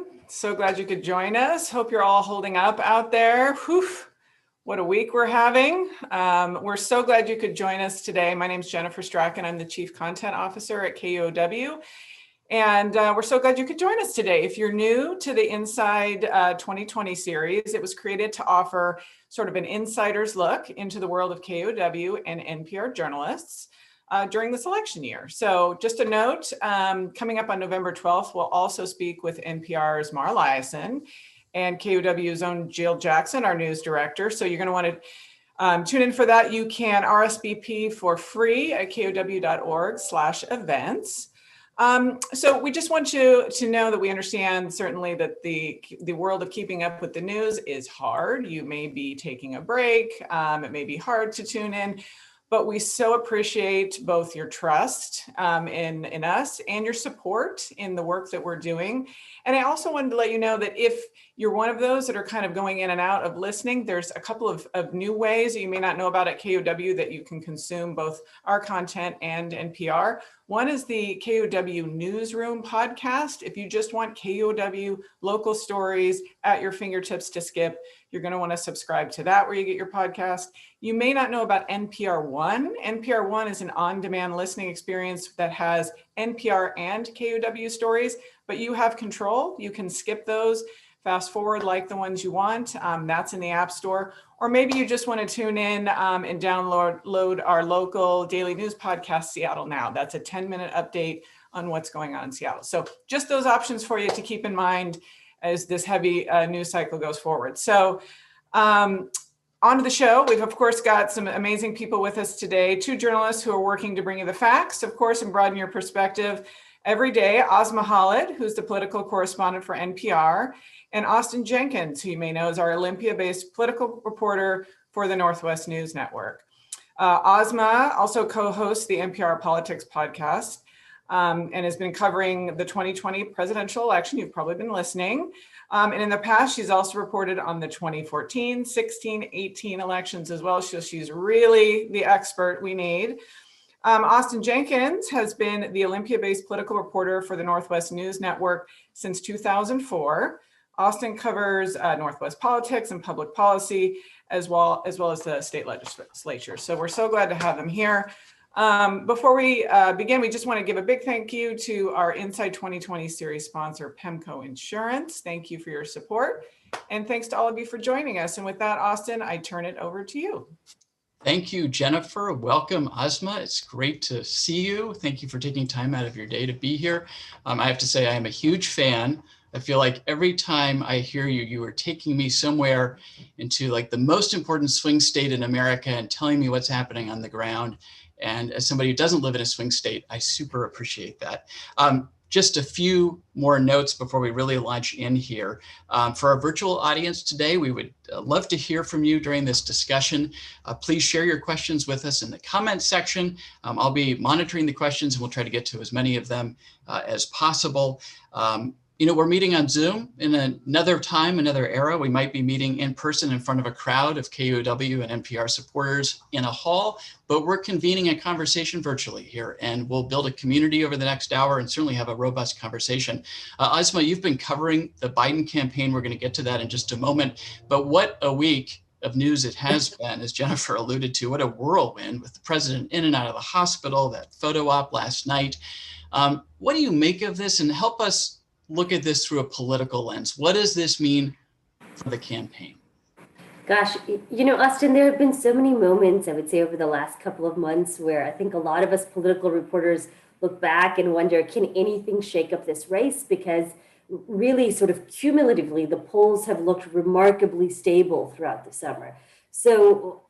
everyone. So glad you could join us. Hope you're all holding up out there. Whew, what a week we're having. We're so glad you could join us today. My name is Jennifer Strachan. I'm the Chief Content Officer at KUOW. And we're so glad you could join us today. If you're new to the Inside 2020 series, it was created to offer sort of an insider's look into the world of KUOW and NPR journalists during this election year. So just a note, coming up on November 12th, we'll also speak with NPR's Mara Liasson and KUOW's own Jill Jackson, our news director. So you're gonna wanna tune in for that. You can RSVP for free at kuow.org/events. So we just want you to know that we understand certainly that the world of keeping up with the news is hard. You may be taking a break. It may be hard to tune in, but we so appreciate both your trust in us and your support in the work that we're doing. And I also wanted to let you know that if you're one of those that are kind of going in and out of listening, there's a couple of new ways that you may not know about at KUOW that you can consume both our content and NPR. One is the KUOW Newsroom podcast. If you just want KUOW local stories at your fingertips to skip, you're going to want to subscribe to that where you get your podcast. You may not know about NPR One. NPR One is an on-demand listening experience that has NPR and KUOW stories, but you have control. You can skip those, fast forward like the ones you want. That's in the App Store. Or maybe you just want to tune in and download our local daily news podcast, Seattle Now. That's a 10-minute update on what's going on in Seattle. So just those options for you to keep in mind as this heavy news cycle goes forward. So on to the show. We've, of course, got some amazing people with us today. Two journalists who are working to bring you the facts, of course, and broaden your perspective every day. Asma Khalid, who's the political correspondent for NPR, and Austin Jenkins, who you may know is our Olympia-based political reporter for the Northwest News Network. Asma also co-hosts the NPR Politics Podcast and has been covering the 2020 presidential election. You've probably been listening. And in the past, she's also reported on the 2014, 16, 18 elections as well. So she's really the expert we need. Austin Jenkins has been the Olympia-based political reporter for the Northwest News Network since 2004. Austin covers Northwest politics and public policy, as well as the state legislature. So we're so glad to have them here. Before we begin, we just want to give a big thank you to our Inside 2020 series sponsor, PEMCO Insurance. Thank you for your support. And thanks to all of you for joining us. And with that, Austin, I turn it over to you. Thank you, Jennifer. Welcome, Asma. It's great to see you. Thank you for taking time out of your day to be here. I have to say, I am a huge fan. I feel like every time I hear you, you are taking me somewhere into like the most important swing state in America and telling me what's happening on the ground. And as somebody who doesn't live in a swing state, I super appreciate that. Just a few more notes before we really launch in here. For our virtual audience today, we would love to hear from you during this discussion. Please share your questions with us in the comments section. I'll be monitoring the questions and we'll try to get to as many of them as possible. We're meeting on Zoom in another time, another era. We might be meeting in person in front of a crowd of KUOW and NPR supporters in a hall, but we're convening a conversation virtually here, and we'll build a community over the next hour and certainly have a robust conversation. Asma, you've been covering the Biden campaign. We're going to get to that in just a moment, but what a week of news it has been, as Jennifer alluded to. What a whirlwind with the president in and out of the hospital, that photo op last night. What do you make of this, and help us look at this through a political lens? What does this mean for the campaign? Gosh, Austin, there have been so many moments, I would say, over the last couple of months where I think a lot of us political reporters look back and wonder, can anything shake up this race? Because really sort of cumulatively, the polls have looked remarkably stable throughout the summer. So,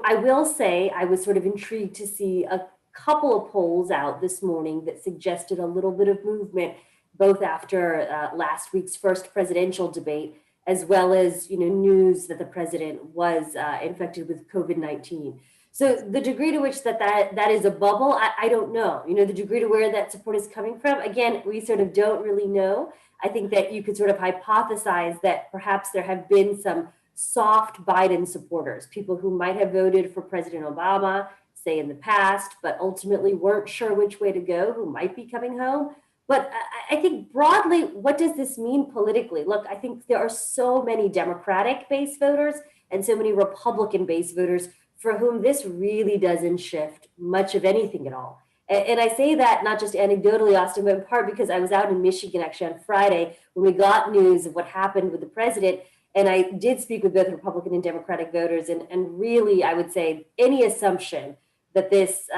I will say I was sort of intrigued to see a couple of polls out this morning that suggested a little bit of movement, both after last week's first presidential debate, as well as news that the president was infected with COVID-19. So the degree to which that is a bubble, I don't know. The degree to where that support is coming from, again, we sort of don't really know. I think that you could sort of hypothesize that perhaps there have been some soft Biden supporters, people who might have voted for President Obama, say in the past, but ultimately weren't sure which way to go, who might be coming home. But I think broadly, what does this mean politically? Look, I think there are so many Democratic base voters and so many Republican base voters for whom this really doesn't shift much of anything at all. And I say that not just anecdotally, Austin, but in part because I was out in Michigan actually on Friday when we got news of what happened with the president. And I did speak with both Republican and Democratic voters. And really, I would say any assumption that this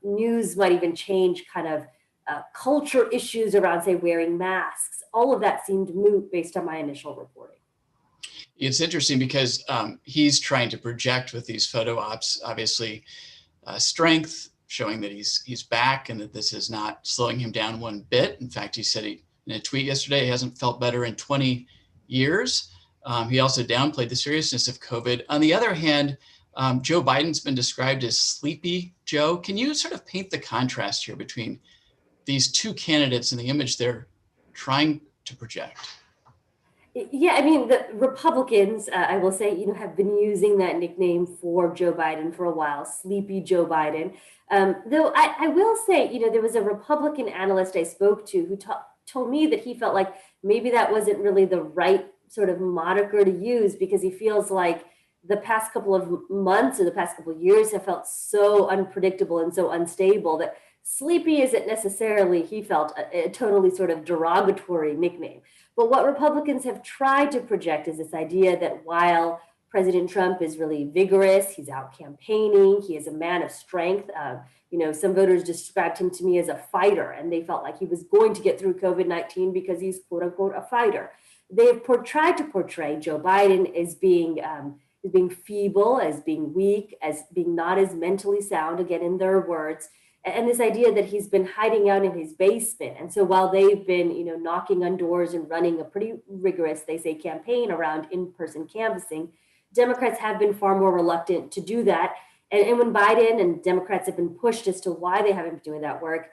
news might even change kind of culture issues around, say, wearing masks, all of that seemed moot based on my initial reporting. It's interesting because he's trying to project with these photo ops, obviously, strength, showing that he's back and that this is not slowing him down one bit. In fact, he said in a tweet yesterday, he hasn't felt better in 20 years. He also downplayed the seriousness of COVID. On the other hand, Joe Biden's been described as Sleepy Joe. Can you sort of paint the contrast here between these two candidates and the image they're trying to project? Yeah, I mean, the Republicans, I will say, have been using that nickname for Joe Biden for a while, Sleepy Joe Biden. Though I will say, there was a Republican analyst I spoke to who told me that he felt like maybe that wasn't really the right sort of moniker to use because he feels like the past couple of months or the past couple of years have felt so unpredictable and so unstable that Sleepy isn't necessarily, he felt, a totally sort of derogatory nickname. But what Republicans have tried to project is this idea that while President Trump is really vigorous, he's out campaigning, he is a man of strength. Some voters described him to me as a fighter, and they felt like he was going to get through COVID-19 because he's quote unquote a fighter. They have tried to portray Joe Biden as being feeble, as being weak, as being not as mentally sound, again, in their words, and this idea that he's been hiding out in his basement. And so while they've been, knocking on doors and running a pretty rigorous, they say, campaign around in-person canvassing, Democrats have been far more reluctant to do that. And when Biden and Democrats have been pushed as to why they haven't been doing that work,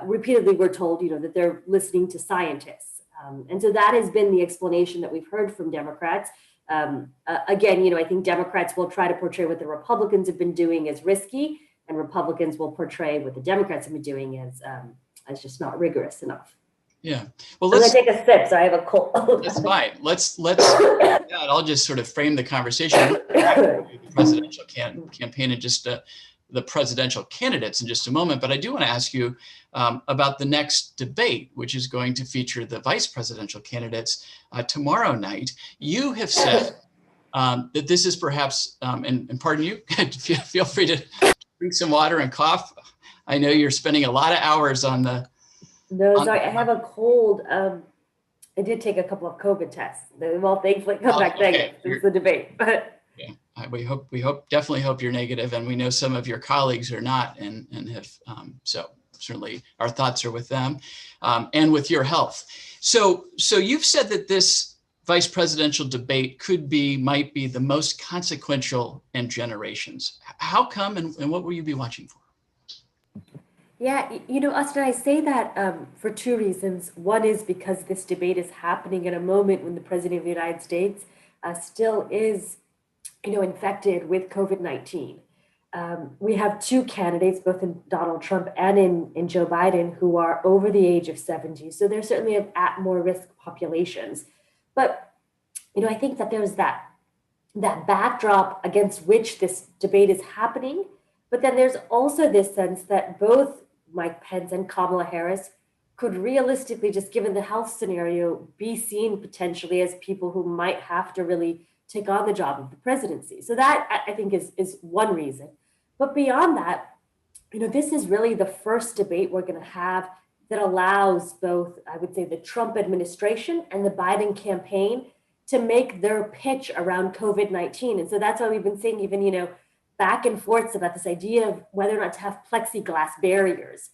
repeatedly we're told, that they're listening to scientists. And so that has been the explanation that we've heard from Democrats. Again, I think Democrats will try to portray what the Republicans have been doing as risky, and Republicans will portray what the Democrats have been doing as just not rigorous enough. Yeah. Well, I'm gonna take a sip, so I have a cold. That's fine. Let's. I'll just sort of frame the conversation. The presidential campaign and just the presidential candidates in just a moment. But I do want to ask you about the next debate, which is going to feature the vice presidential candidates tomorrow night. You have said that this is perhaps, and pardon you, feel free to drink some water and cough. I know you're spending a lot of hours on the. No, sorry, I have a cold. I did take a couple of COVID tests. Well, thankfully, come back negative since the debate. But yeah, we definitely hope you're negative, and we know some of your colleagues are not, and have. So certainly, our thoughts are with them, and with your health. So you've said that this vice presidential debate might be the most consequential in generations. How come, and what will you be watching for? Yeah, Austin, I say that for two reasons. One is because this debate is happening at a moment when the president of the United States still is, infected with COVID-19. We have two candidates, both in Donald Trump and in Joe Biden, who are over the age of 70. So they're certainly at more risk populations. But, I think that there's that backdrop against which this debate is happening. But then there's also this sense that both Mike Pence and Kamala Harris could realistically, just given the health scenario, be seen potentially as people who might have to really take on the job of the presidency. So that, I think, is one reason. But beyond that, this is really the first debate we're going to have that allows both, I would say, the Trump administration and the Biden campaign to make their pitch around COVID-19. And so that's why we've been seeing even, back and forths about this idea of whether or not to have plexiglass barriers.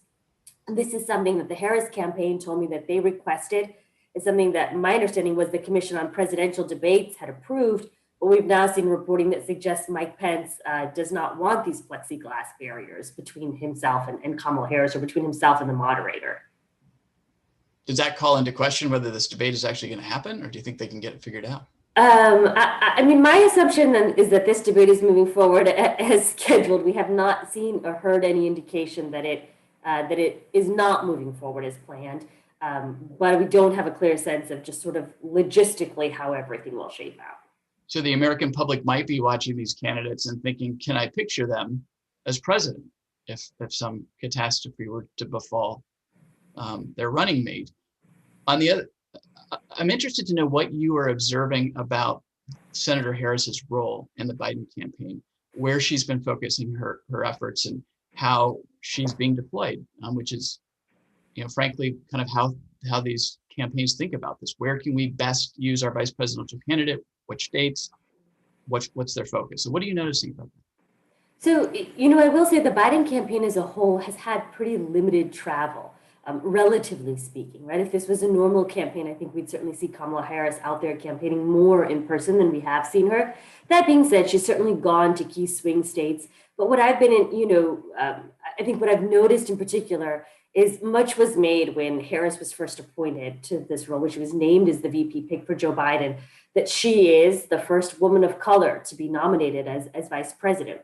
And this is something that the Harris campaign told me that they requested. It's something that my understanding was the Commission on Presidential Debates had approved, but we've now seen reporting that suggests Mike Pence does not want these plexiglass barriers between himself and Kamala Harris, or between himself and the moderator. Does that call into question whether this debate is actually going to happen, or do you think they can get it figured out? I mean, my assumption then is that this debate is moving forward as scheduled. We have not seen or heard any indication that it is not moving forward as planned. but we don't have a clear sense of just sort of logistically how everything will shape out. So the American public might be watching these candidates and thinking, can I picture them as president if some catastrophe were to befall their running mate? On the other, I'm interested to know what you are observing about Senator Harris's role in the Biden campaign, where she's been focusing her efforts and how she's being deployed, which is, frankly, kind of how these campaigns think about this. Where can we best use our vice presidential candidate? Which states? What's their focus? So what are you noticing about that? So, I will say the Biden campaign as a whole has had pretty limited travel, relatively speaking, right? If this was a normal campaign, I think we'd certainly see Kamala Harris out there campaigning more in person than we have seen her. That being said, she's certainly gone to key swing states. But what I've been in, I think what I've noticed in particular is much was made when Harris was first appointed to this role, when she was named as the VP pick for Joe Biden, that she is the first woman of color to be nominated as vice president.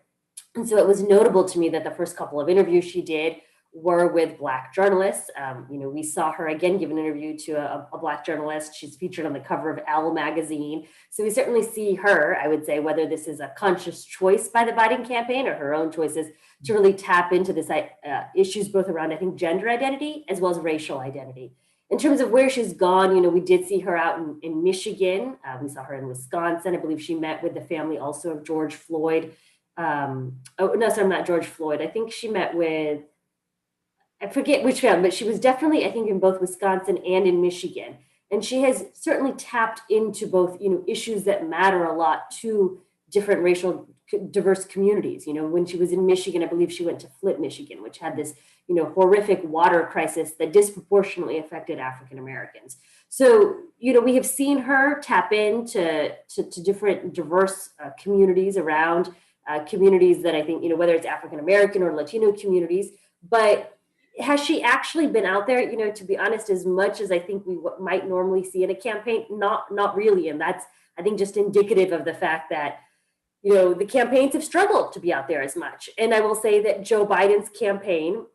And so it was notable to me that the first couple of interviews she did were with Black journalists. We saw her again give an interview to a Black journalist. She's featured on the cover of Elle magazine. So we certainly see her, I would say, whether this is a conscious choice by the Biden campaign or her own choices, to really tap into this issues both around, I think, gender identity as well as racial identity. In terms of where she's gone, we did see her out in Michigan. We saw her in Wisconsin. I believe she met with the family also of George Floyd. Not George Floyd. I think she met with, I forget which family, but she was definitely, I think, in both Wisconsin and in Michigan. And she has certainly tapped into both, issues that matter a lot to different racial diverse communities. When she was in Michigan, I believe she went to Flint, Michigan, which had this, horrific water crisis that disproportionately affected African Americans. So, we have seen her tap into to different diverse communities around communities that I think, whether it's African American or Latino communities, but has she actually been out there, to be honest, as much as I think we might normally see in a campaign? Not really. And that's, I think, just indicative of the fact that, the campaigns have struggled to be out there as much. And I will say that Joe Biden's campaign,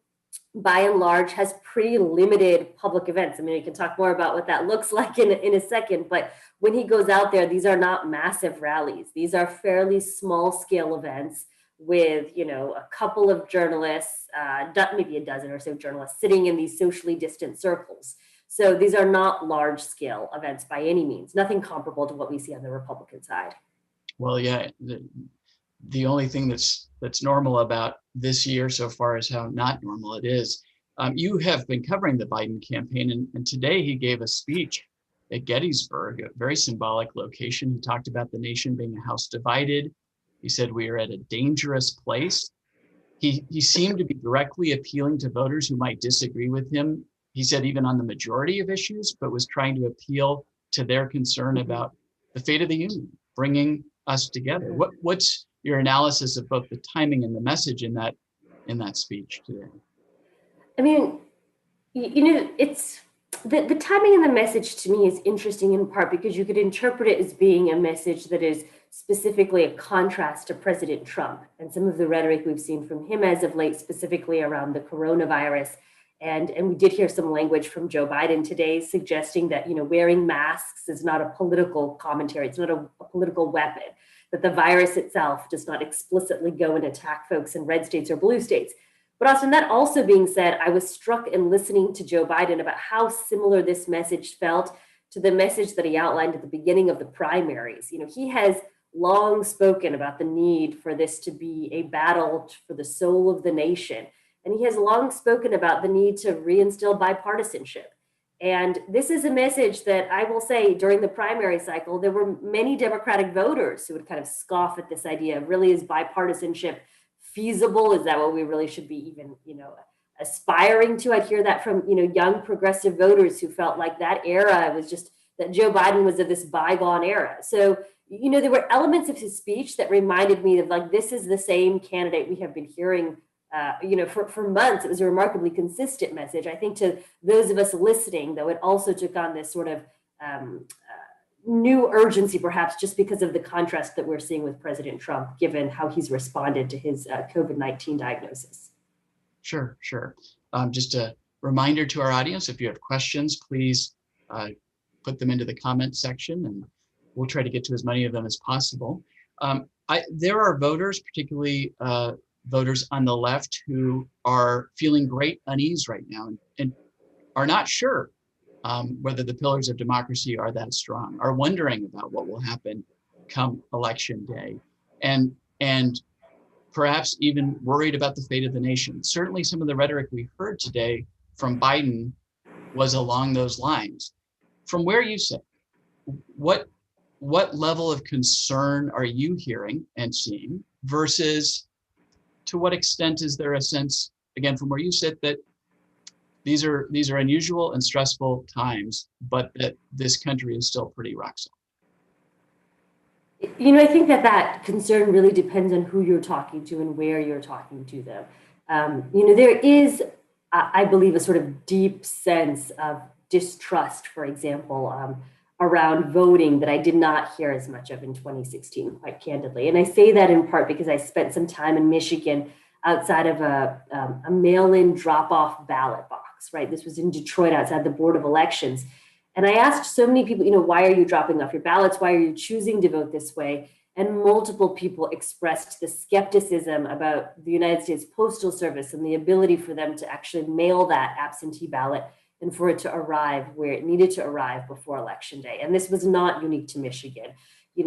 by and large, has pretty limited public events. I mean, we can talk more about what that looks like in a second, but when he goes out there, these are not massive rallies. These are fairly small scale events with, a couple of journalists, maybe a dozen or so journalists sitting in these socially distant circles. So these are not large scale events by any means, nothing comparable to what we see on the Republican side. Well, yeah, the only thing that's normal about this year so far is how not normal it is. You have been covering the Biden campaign, and today he gave a speech at Gettysburg, a very symbolic location. He talked about the nation being a house divided. He said we are at a dangerous place. He seemed to be directly appealing to voters who might disagree with him. He said even on the majority of issues, but was trying to appeal to their concern about the fate of the union, bringing us together. What's your analysis of both the timing and the message in that speech today? I mean, it's the timing and the message to me is interesting in part because you could interpret it as being a message that is specifically a contrast to President Trump and some of the rhetoric we've seen from him as of late, specifically around the coronavirus. And we did hear some language from Joe Biden today suggesting that, wearing masks is not a political commentary. It's not a political weapon, that the virus itself does not explicitly go and attack folks in red states or blue states. But Austin, that also being said, I was struck in listening to Joe Biden about how similar this message felt to the message that he outlined at the beginning of the primaries. He has long spoken about the need for this to be a battle for the soul of the nation. And he has long spoken about the need to reinstill bipartisanship. And this is a message that I will say during the primary cycle, there were many Democratic voters who would kind of scoff at this idea of really is bipartisanship feasible? Is that what we really should be even, aspiring to? I'd hear that from, young progressive voters who felt like that era was just that Joe Biden was of this bygone era. So, there were elements of his speech that reminded me of like, this is the same candidate we have been hearing for months. It was a remarkably consistent message. I think to those of us listening, though, it also took on this sort of new urgency, perhaps just because of the contrast that we're seeing with President Trump, given how he's responded to his COVID-19 diagnosis. Sure. Just to reminder to our audience, if you have questions, please put them into the comment section and we'll try to get to as many of them as possible. There are voters, particularly voters on the left, who are feeling great unease right now and are not sure whether the pillars of democracy are that strong, are wondering about what will happen come election day, and perhaps even worried about the fate of the nation. Certainly some of the rhetoric we heard today from Biden was along those lines. From where you sit, what level of concern are you hearing and seeing versus to what extent is there a sense, again, from where you sit, that these are unusual and stressful times, but that this country is still pretty rock solid? I think that concern really depends on who you're talking to and where you're talking to them. There is, I believe, a sort of deep sense of distrust, for example, around voting that I did not hear as much of in 2016, quite candidly. And I say that in part because I spent some time in Michigan outside of a mail-in drop-off ballot box, right? This was in Detroit outside the Board of Elections. And I asked so many people, why are you dropping off your ballots? Why are you choosing to vote this way? And multiple people expressed the skepticism about the United States Postal Service and the ability for them to actually mail that absentee ballot and for it to arrive where it needed to arrive before Election Day. And this was not unique to Michigan.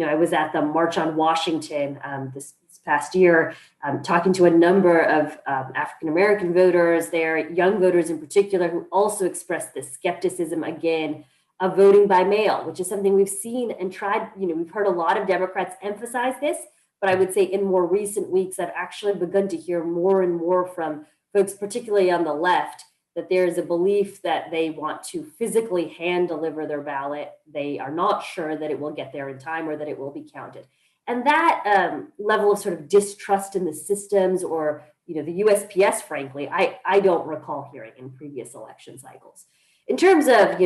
I was at the March on Washington this past year, talking to a number of African-American voters there, young voters in particular, who also expressed this skepticism again of voting by mail, which is something we've seen and tried. We've heard a lot of Democrats emphasize this, but I would say in more recent weeks, I've actually begun to hear more and more from folks, particularly on the left, that there is a belief that they want to physically hand deliver their ballot. They are not sure that it will get there in time or that it will be counted. And that level of sort of distrust in the systems or, the USPS, frankly, I don't recall hearing in previous election cycles. In terms of,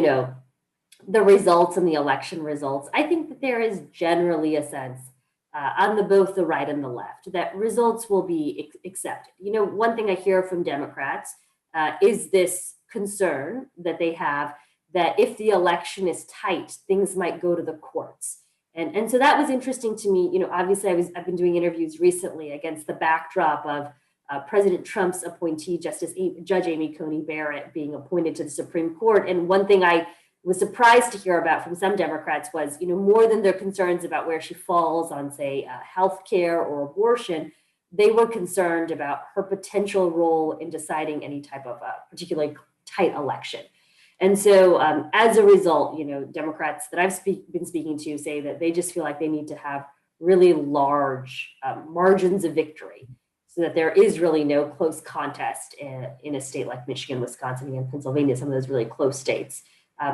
the results and the election results, I think that there is generally a sense on both the right and the left that results will be accepted. One thing I hear from Democrats is this concern that they have that if the election is tight, things might go to the courts. And so that was interesting to me. Obviously I've been doing interviews recently against the backdrop of President Trump's appointee, Judge Amy Coney Barrett, being appointed to the Supreme Court. And one thing I was surprised to hear about from some Democrats was, more than their concerns about where she falls on, say, healthcare or abortion, they were concerned about her potential role in deciding any type of particularly tight election. And so as a result, Democrats that I've been speaking to say that they just feel like they need to have really large margins of victory so that there is really no close contest in a state like Michigan, Wisconsin, and Pennsylvania, some of those really close states.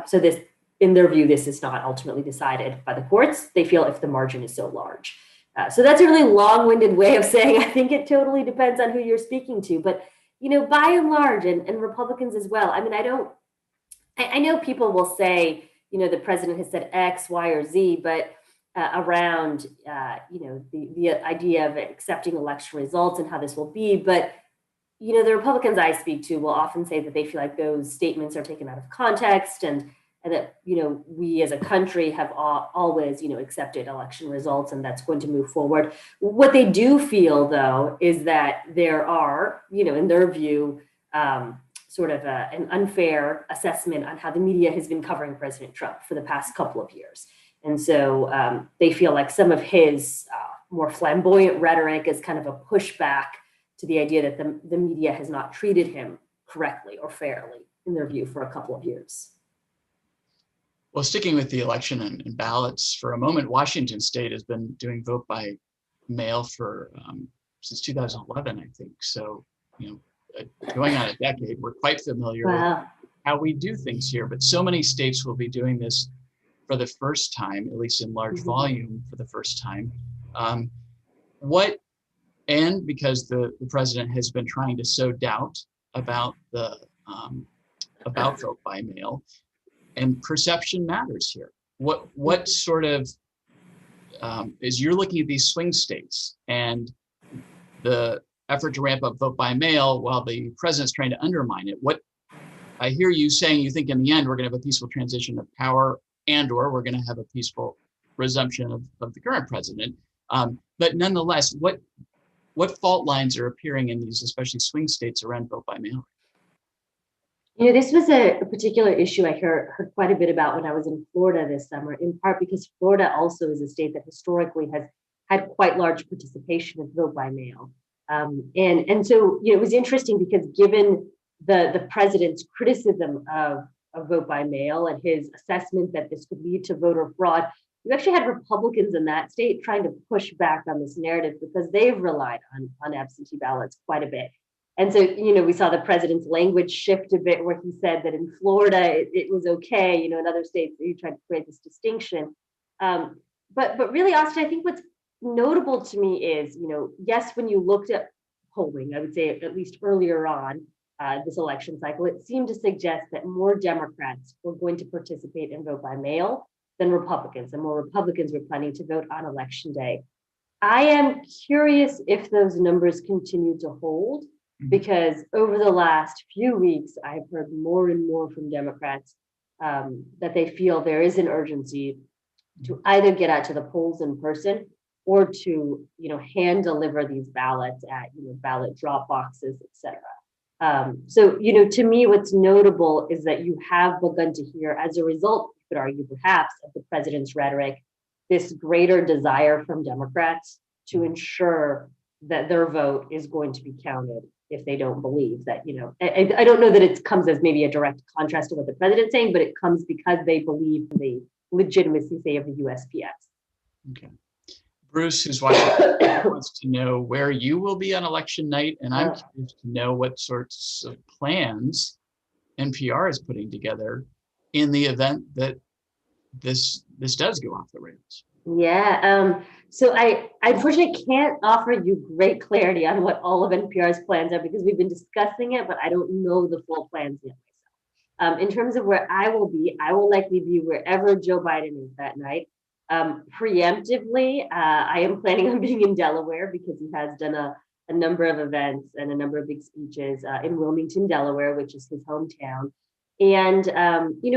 So this, in their view, this is not ultimately decided by the courts. They feel if the margin is so large. So that's a really long-winded way of saying I think it totally depends on who you're speaking to. But, by and large, and Republicans as well, I know people will say, the president has said X, Y, or Z, but around, the idea of accepting election results and how this will be. But, the Republicans I speak to will often say that they feel like those statements are taken out of context and that, we as a country have always, accepted election results and that's going to move forward. What they do feel, though, is that there are, in their view, sort of an unfair assessment on how the media has been covering President Trump for the past couple of years. And so they feel like some of his more flamboyant rhetoric is kind of a pushback to the idea that the media has not treated him correctly or fairly, in their view, for a couple of years. Well, sticking with the election and ballots for a moment, Washington State has been doing vote by mail for since 2011, I think. So, going on a decade, we're quite familiar with how we do things here. But so many states will be doing this for the first time, at least in large volume for the first time. And because the president has been trying to sow doubt about about vote by mail, and perception matters here. What sort of as you're looking at these swing states and the effort to ramp up vote by mail while the president's trying to undermine it, I hear you saying you think in the end we're going to have a peaceful transition of power, and/or we're going to have a peaceful resumption of the current president. But nonetheless, what fault lines are appearing in these, especially swing states, around vote by mail? This was a particular issue I heard quite a bit about when I was in Florida this summer, in part because Florida also is a state that historically has had quite large participation of vote by mail. And so it was interesting because given the president's criticism of vote by mail and his assessment that this could lead to voter fraud, you actually had Republicans in that state trying to push back on this narrative because they've relied on absentee ballots quite a bit. And so, we saw the president's language shift a bit where he said that in Florida, it was okay, in other states, he tried to create this distinction. But really, Austin, I think what's notable to me is, yes, when you looked at polling, I would say at least earlier on this election cycle, it seemed to suggest that more Democrats were going to participate in vote by mail than Republicans, and more Republicans were planning to vote on election day. I am curious if those numbers continue to hold, because over the last few weeks, I've heard more and more from Democrats that they feel there is an urgency to either get out to the polls in person or to, hand deliver these ballots at, ballot drop boxes, et cetera. So, to me, what's notable is that you have begun to hear, as a result, you could argue perhaps, of the president's rhetoric, this greater desire from Democrats to ensure that their vote is going to be counted if they don't believe that, I don't know that it comes as maybe a direct contrast to what the president's saying, but it comes because they believe in the legitimacy, say, of the USPS. Okay. Bruce, who's watching, wants to know where you will be on election night, and I'm curious to know what sorts of plans NPR is putting together in the event that this does go off the rails. Yeah. So I unfortunately can't offer you great clarity on what all of NPR's plans are because we've been discussing it, but I don't know the full plans yet myself. In terms of where I will be, I will likely be wherever Joe Biden is that night. Preemptively, I am planning on being in Delaware because he has done a number of events and a number of big speeches in Wilmington, Delaware, which is his hometown. And,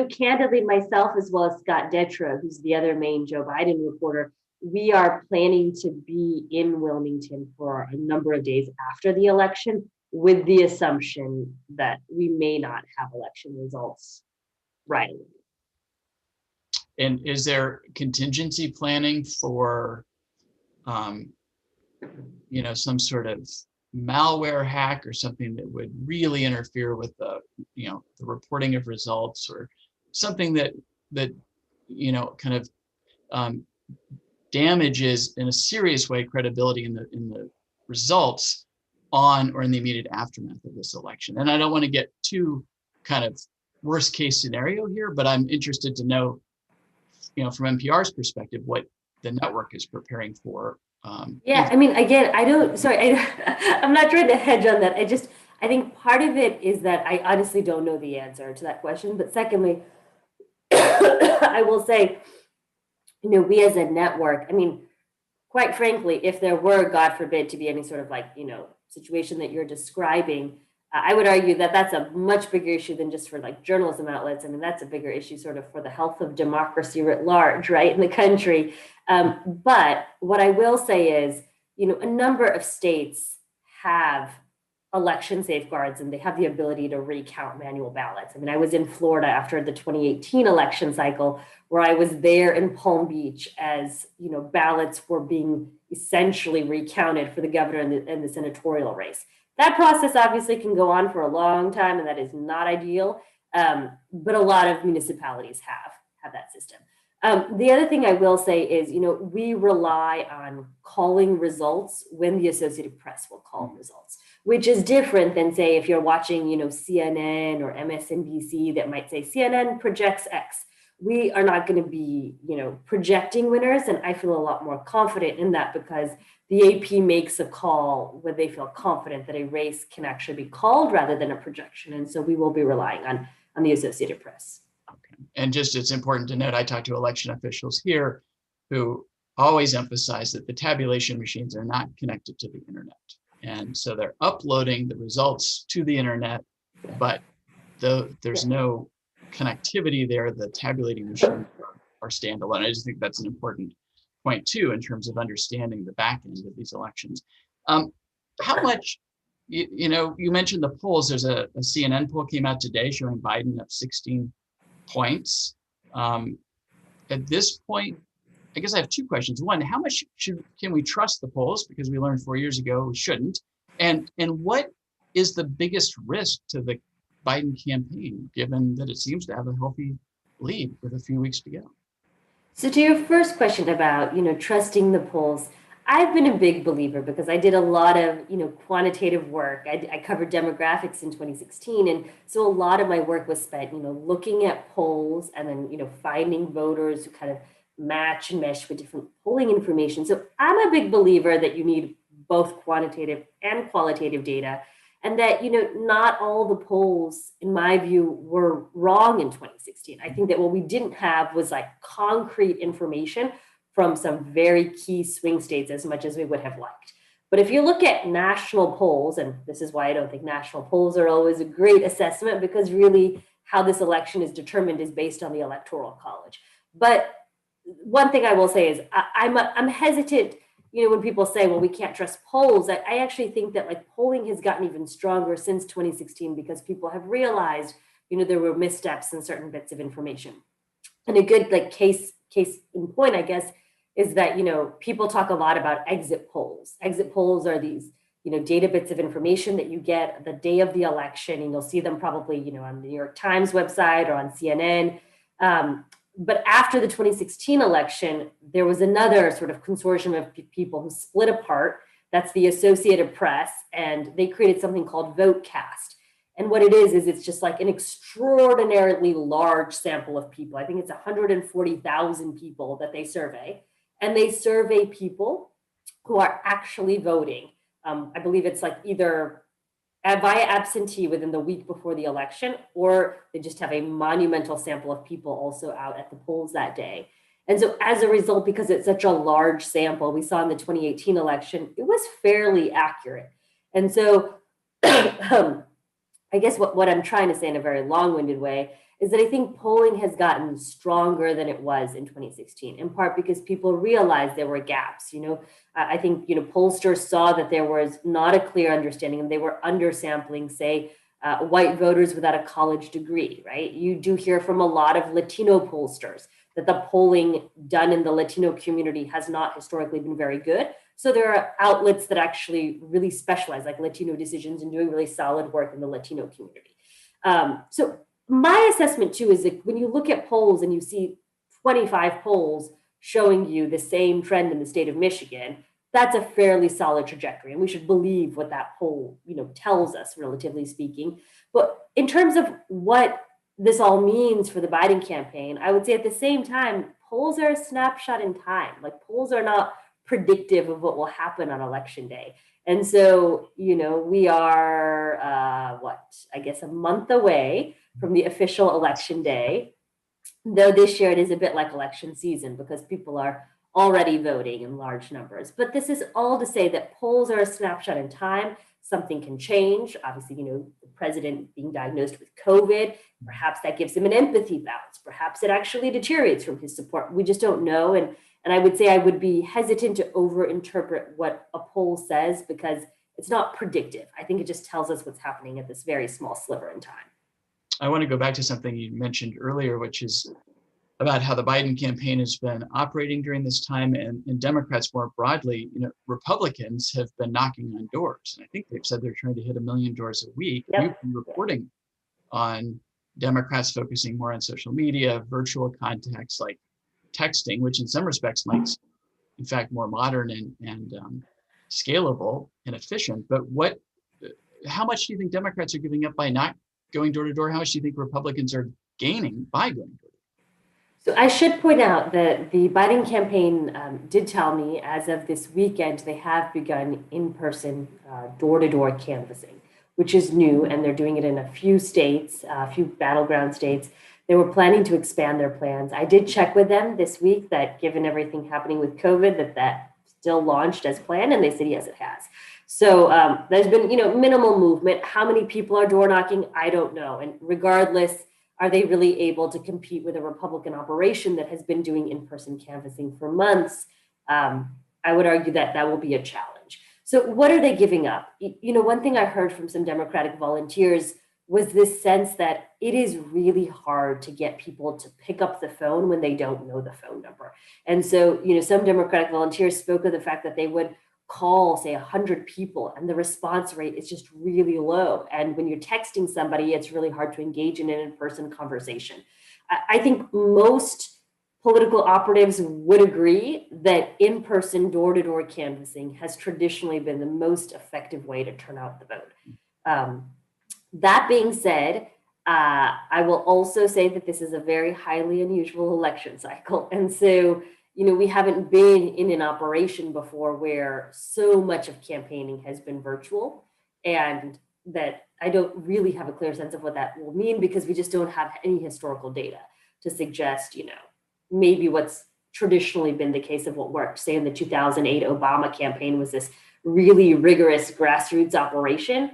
candidly, myself, as well as Scott Detrow, who's the other main Joe Biden reporter, we are planning to be in Wilmington for a number of days after the election, with the assumption that we may not have election results right away. And is there contingency planning for, some sort of malware hack or something that would really interfere with the reporting of results, or something that kind of damages in a serious way credibility in the results on or in the immediate aftermath of this election? And I don't want to get too kind of worst case scenario here, but I'm interested to know, from NPR's perspective, what the network is preparing for. Again, I'm not trying to hedge on that. I think part of it is that I honestly don't know the answer to that question. But secondly, I will say, we as a network, quite frankly, if there were, God forbid, to be any sort of situation that you're describing, I would argue that that's a much bigger issue than just for journalism outlets. That's a bigger issue sort of for the health of democracy writ large, right, in the country. But what I will say is, a number of states have election safeguards and they have the ability to recount manual ballots. I was in Florida after the 2018 election cycle, where I was there in Palm Beach as, ballots were being essentially recounted for the governor and the senatorial race. That process obviously can go on for a long time, and that is not ideal. But a lot of municipalities have that system. The other thing I will say is, we rely on calling results when the Associated Press will call results, which is different than, say, if you're watching, CNN or MSNBC that might say CNN projects X. We are not going to be, projecting winners. And I feel a lot more confident in that because the AP makes a call when they feel confident that a race can actually be called rather than a projection. And so we will be relying on the Associated Press. Okay. And it's important to note, I talk to election officials here who always emphasize that the tabulation machines are not connected to the internet. And so they're uploading the results to the internet, but though there's no connectivity there, the tabulating machines are standalone. I just think that's an important point too, in terms of understanding the back end of these elections. How much, you mentioned the polls. There's a CNN poll came out today showing Biden up 16 points. At this point, I guess I have two questions. One, how much can we trust the polls? Because we learned 4 years ago we shouldn't. And what is the biggest risk to the Biden campaign, given that it seems to have a healthy lead with a few weeks to go? So to your first question about, trusting the polls, I've been a big believer because I did a lot of, quantitative work. I covered demographics in 2016. And so a lot of my work was spent, looking at polls and then, finding voters who kind of match and mesh with different polling information. So I'm a big believer that you need both quantitative and qualitative data, and that, not all the polls, in my view, were wrong in 2016. I think that what we didn't have was like concrete information from some very key swing states as much as we would have liked. But if you look at national polls, and this is why I don't think national polls are always a great assessment, because really how this election is determined is based on the Electoral College. But one thing I will say is I'm hesitant, when people say, well, we can't trust polls. I actually think that like polling has gotten even stronger since 2016 because people have realized, there were missteps in certain bits of information. And a good like case in point, I guess, is that, people talk a lot about exit polls. Exit polls are these, data bits of information that you get the day of the election, and you'll see them probably, on the New York Times website or on CNN. But after the 2016 election, there was another sort of consortium of people who split apart. That's the Associated Press, and they created something called VoteCast. And what it is it's just like an extraordinarily large sample of people. I think it's 140,000 people that they survey. And they survey people who are actually voting. I believe it's like either via absentee within the week before the election, or they just have a monumental sample of people also out at the polls that day. And so as a result, because it's such a large sample, we saw in the 2018 election, it was fairly accurate. And so I guess what I'm trying to say in a very long-winded way is that I think polling has gotten stronger than it was in 2016, in part because people realized there were gaps. I think, pollsters saw that there was not a clear understanding, and they were undersampling, say, white voters without a college degree, right? You do hear from a lot of Latino pollsters that the polling done in the Latino community has not historically been very good. So there are outlets that actually really specialize, like Latino Decisions, and doing really solid work in the Latino community. So my assessment too is that when you look at polls and you see 25 polls showing you the same trend in the state of Michigan, that's a fairly solid trajectory. And we should believe what that poll, tells us, relatively speaking. But in terms of what this all means for the Biden campaign, I would say at the same time, polls are a snapshot in time. Like polls are not predictive of what will happen on election day. And so, we are, a month away from the official election day, though this year it is a bit like election season because people are already voting in large numbers. But this is all to say that polls are a snapshot in time. Something can change. Obviously, the president being diagnosed with COVID, perhaps that gives him an empathy bounce. Perhaps it actually deteriorates from his support. We just don't know. And I would say I would be hesitant to overinterpret what a poll says because it's not predictive. I think it just tells us what's happening at this very small sliver in time. I want to go back to something you mentioned earlier, which is about how the Biden campaign has been operating during this time, and Democrats more broadly. Republicans have been knocking on doors, and I think they've said they're trying to hit 1 million doors a week. Yep. We've been reporting on Democrats focusing more on social media, virtual contacts like texting, which in some respects makes, in fact, more modern and scalable and efficient. But how much do you think Democrats are giving up by not going door to door? How much do you think Republicans are gaining by going door to door? So I should point out that the Biden campaign did tell me as of this weekend, they have begun in-person door-to-door canvassing, which is new, and they're doing it in a few states, a few battleground states. They were planning to expand their plans. I did check with them this week that given everything happening with COVID, that still launched as planned? And they said, yes, it has. So there's been, minimal movement. How many people are door knocking? I don't know. And regardless, are they really able to compete with a Republican operation that has been doing in-person canvassing for months? I would argue that will be a challenge. So what are they giving up? One thing I heard from some Democratic volunteers was this sense that it is really hard to get people to pick up the phone when they don't know the phone number. And so, some Democratic volunteers spoke of the fact that they would call, say, 100 people, and the response rate is just really low. And when you're texting somebody, it's really hard to engage in an in-person conversation. I think most political operatives would agree that in-person door-to-door canvassing has traditionally been the most effective way to turn out the vote. That being said, I will also say that this is a very highly unusual election cycle. And so, we haven't been in an operation before where so much of campaigning has been virtual, and that I don't really have a clear sense of what that will mean because we just don't have any historical data to suggest, maybe what's traditionally been the case of what worked, say in the 2008 Obama campaign was this really rigorous grassroots operation.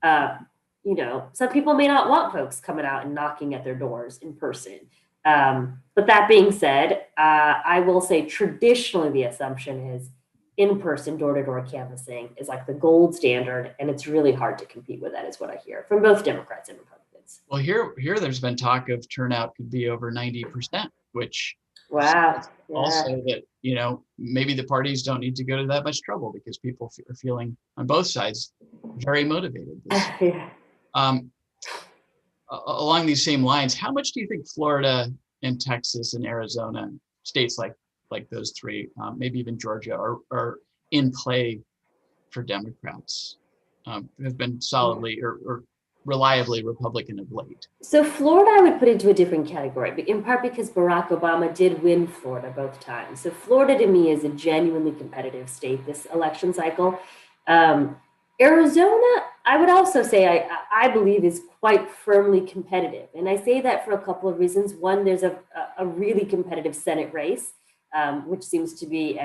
Some people may not want folks coming out and knocking at their doors in person. But that being said, I will say traditionally the assumption is in-person door-to-door canvassing is like the gold standard, and it's really hard to compete with that, is what I hear from both Democrats and Republicans. Well, here there's been talk of turnout could be over 90%, which wow, also that, maybe the parties don't need to go to that much trouble because people are feeling on both sides very motivated. Yeah. Along these same lines, how much do you think Florida and Texas and Arizona, states like those three, maybe even Georgia, are in play for Democrats, have been solidly or reliably Republican of late? So Florida, I would put into a different category, in part because Barack Obama did win Florida both times. So Florida to me is a genuinely competitive state this election cycle. Arizona, I would also say I believe is quite firmly competitive. And I say that for a couple of reasons. One, there's a really competitive Senate race, which seems to be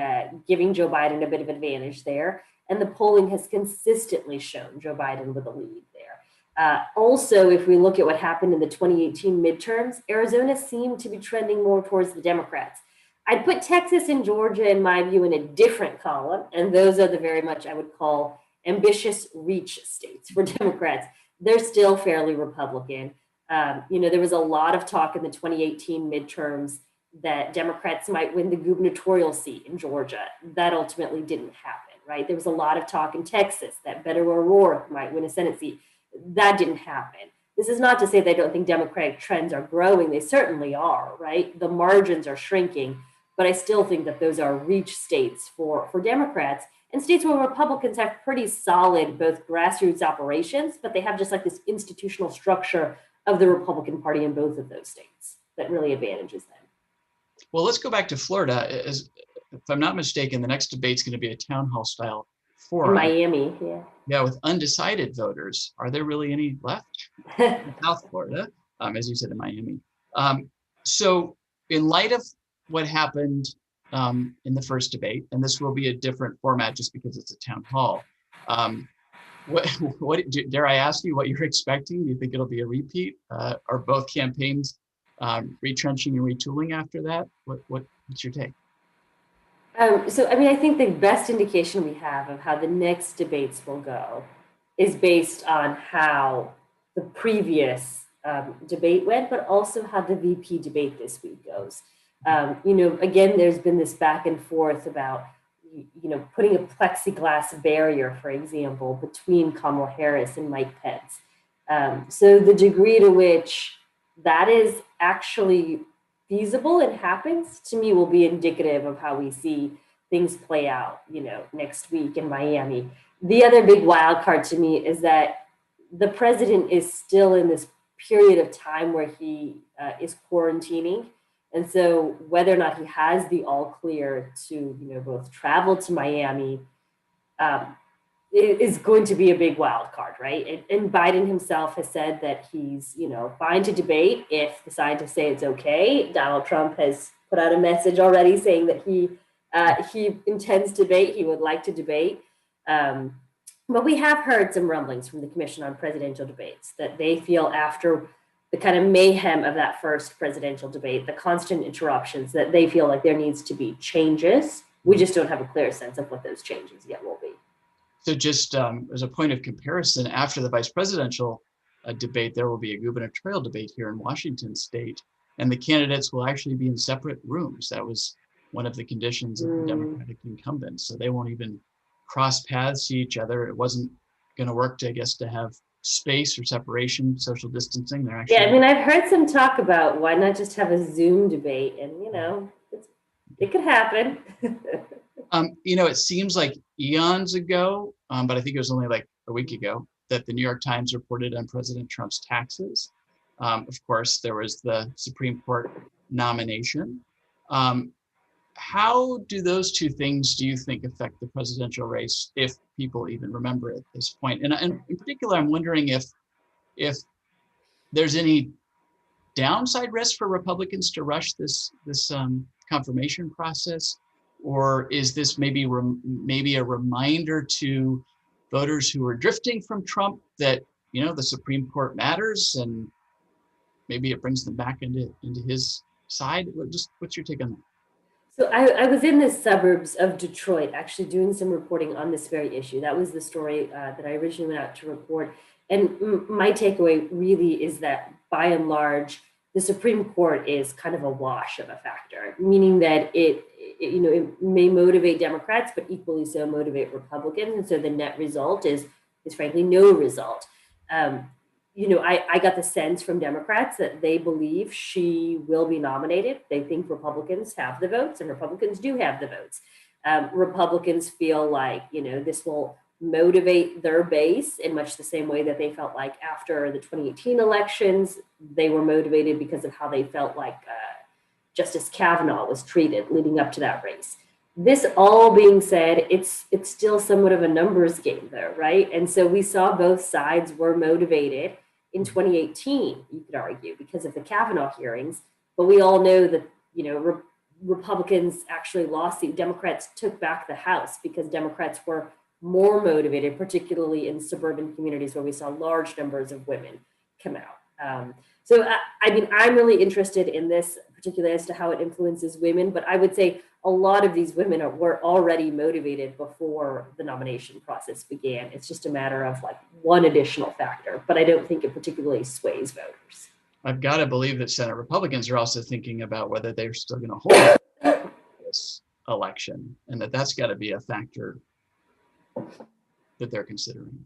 giving Joe Biden a bit of advantage there. And the polling has consistently shown Joe Biden with a lead there. Also, if we look at what happened in the 2018 midterms, Arizona seemed to be trending more towards the Democrats. I'd put Texas and Georgia, in my view, in a different column. And those are the very much I would call ambitious reach states for Democrats. They're still fairly Republican. There was a lot of talk in the 2018 midterms that Democrats might win the gubernatorial seat in Georgia. That ultimately didn't happen, right? There was a lot of talk in Texas that Beto O'Rourke might win a Senate seat. That didn't happen. This is not to say that I don't think Democratic trends are growing. They certainly are, right? The margins are shrinking, but I still think that those are reach states for Democrats. And states where Republicans have pretty solid both grassroots operations, but they have just like this institutional structure of the Republican Party in both of those states that really advantages them. Well, let's go back to Florida. If I'm not mistaken, the next debate's going to be a town hall style forum. In Miami, yeah. Yeah, with undecided voters. Are there really any left in South Florida? As you said, in Miami. So in light of what happened in the first debate, and this will be a different format just because it's a town hall. What dare I ask you what you're expecting? Do you think it'll be a repeat? Are both campaigns retrenching and retooling after that? What's your take? I think the best indication we have of how the next debates will go is based on how the previous debate went, but also how the VP debate this week goes. Again, there's been this back and forth about, putting a plexiglass barrier, for example, between Kamala Harris and Mike Pence. So the degree to which that is actually feasible and happens, to me, will be indicative of how we see things play out, next week in Miami. The other big wild card to me is that the president is still in this period of time where he is quarantining. And so whether or not he has the all clear to, both travel to Miami is going to be a big wild card, right? And Biden himself has said that he's, fine to debate if the scientists say it's okay. Donald Trump has put out a message already saying that he He intends to debate. He would like to debate. But we have heard some rumblings from the Commission on Presidential Debates that they feel after the kind of mayhem of that first presidential debate, the constant interruptions, that they feel like there needs to be changes. We just don't have a clear sense of what those changes yet will be. So just as a point of comparison, after the vice presidential debate, there will be a gubernatorial debate here in Washington state, and the candidates will actually be in separate rooms. That was one of the conditions of the Democratic incumbents. So they won't even cross paths, see each other. It wasn't going to work, I guess, to have space or separation, social distancing. They're actually. Yeah, I mean, I've heard some talk about why not just have a Zoom debate, and it could happen. It seems like eons ago, but I think it was only like a week ago, that the New York Times reported on President Trump's taxes. Of course, there was the Supreme Court nomination. How do those two things, do you think, affect the presidential race, if people even remember at this point? And in particular, I'm wondering if there's any downside risk for Republicans to rush this confirmation process, or is this maybe a reminder to voters who are drifting from Trump that the Supreme Court matters, and maybe it brings them back into his side? What's your take on that? So I was in the suburbs of Detroit, actually doing some reporting on this very issue. That was the story that I originally went out to report. And my takeaway really is that, by and large, the Supreme Court is kind of a wash of a factor, meaning that it may motivate Democrats, but equally so motivate Republicans. And so the net result is frankly no result. I got the sense from Democrats that they believe she will be nominated. They think Republicans have the votes, and Republicans do have the votes. Republicans feel like, this will motivate their base in much the same way that they felt like after the 2018 elections, they were motivated because of how they felt like Justice Kavanaugh was treated leading up to that race. This all being said, it's still somewhat of a numbers game though, right? And so we saw both sides were motivated in 2018, you could argue, because of the Kavanaugh hearings. But we all know that, Republicans actually lost. The Democrats took back the House because Democrats were more motivated, particularly in suburban communities where we saw large numbers of women come out. I'm really interested in this, particularly as to how it influences women. But I would say a lot of these women were already motivated before the nomination process began. It's just a matter of like one additional factor, but I don't think it particularly sways voters. I've got to believe that Senate Republicans are also thinking about whether they're still going to hold this election, and that's got to be a factor that they're considering.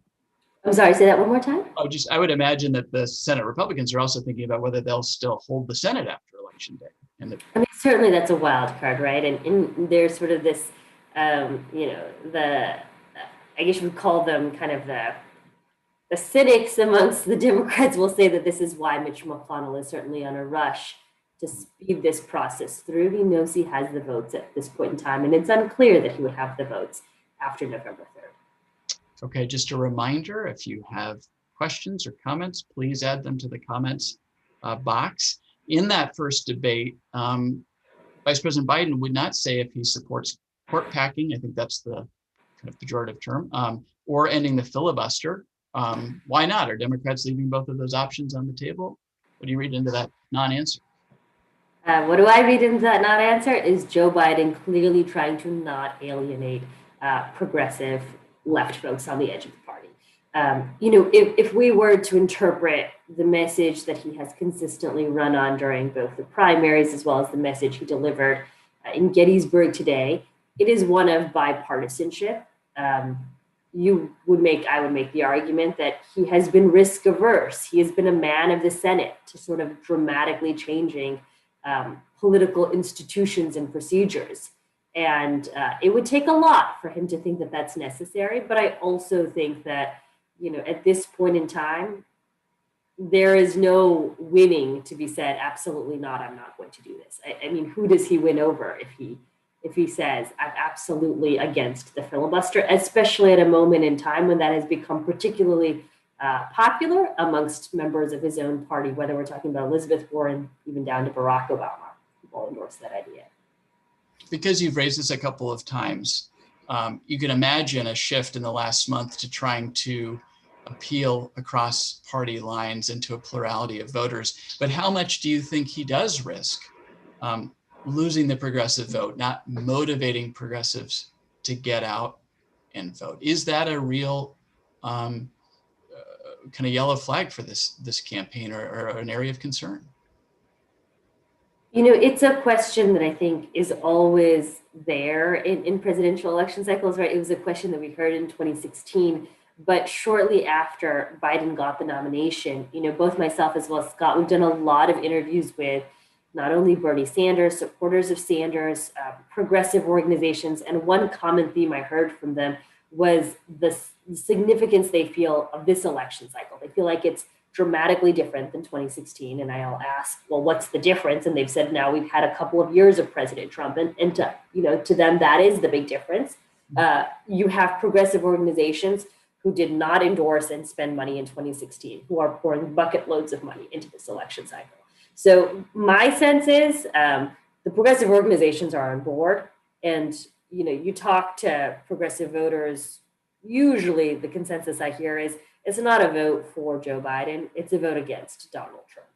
I'm sorry, say that one more time. I would imagine that the Senate Republicans are also thinking about whether they'll still hold the Senate after Election Day. Certainly that's a wild card, right? And there's sort of this, I guess you would call them kind of the cynics amongst the Democrats will say that this is why Mitch McConnell is certainly on a rush to speed this process through. He knows he has the votes at this point in time, and it's unclear that he would have the votes after November 3rd. Okay, just a reminder, if you have questions or comments, please add them to the comments box. In that first debate, Vice President Biden would not say if he supports court packing, I think that's the kind of pejorative term, or ending the filibuster. Why not? Are Democrats leaving both of those options on the table? What do you read into that non-answer? What do I read into that non-answer is Joe Biden clearly trying to not alienate progressive left folks on the edge of the party. If we were to interpret the message that he has consistently run on during both the primaries as well as the message he delivered in Gettysburg today, it is one of bipartisanship. I would make the argument that he has been risk averse. He has been a man of the Senate to sort of dramatically changing political institutions and procedures. And it would take a lot for him to think that that's necessary. But I also think that, at this point in time, there is no winning to be said, absolutely not, I'm not going to do this. I mean, who does he win over if he says, I'm absolutely against the filibuster, especially at a moment in time when that has become particularly popular amongst members of his own party, whether we're talking about Elizabeth Warren, even down to Barack Obama, who all endorse that idea. because you've raised this a couple of times, you can imagine a shift in the last month to trying to appeal across party lines into a plurality of voters. But how much do you think he does risk losing the progressive vote, not motivating progressives to get out and vote? Is that a real kind of yellow flag for this campaign, or an area of concern? You know, it's a question that I think is always there in presidential election cycles, right? It was a question that we heard in 2016, but shortly after Biden got the nomination, you know, both myself as well as Scott, we've done a lot of interviews with not only Bernie Sanders, supporters of Sanders, progressive organizations, and one common theme I heard from them was the significance they feel of this election cycle. They feel like it's dramatically different than 2016. And I'll ask, well, what's the difference? And they've said, now we've had a couple of years of President Trump, and to, you know, to them, that is the big difference. You have progressive organizations who did not endorse and spend money in 2016, who are pouring bucket loads of money into this election cycle. So my sense is the progressive organizations are on board, and you know, you talk to progressive voters, usually the consensus I hear is it's not a vote for Joe Biden, it's a vote against Donald Trump.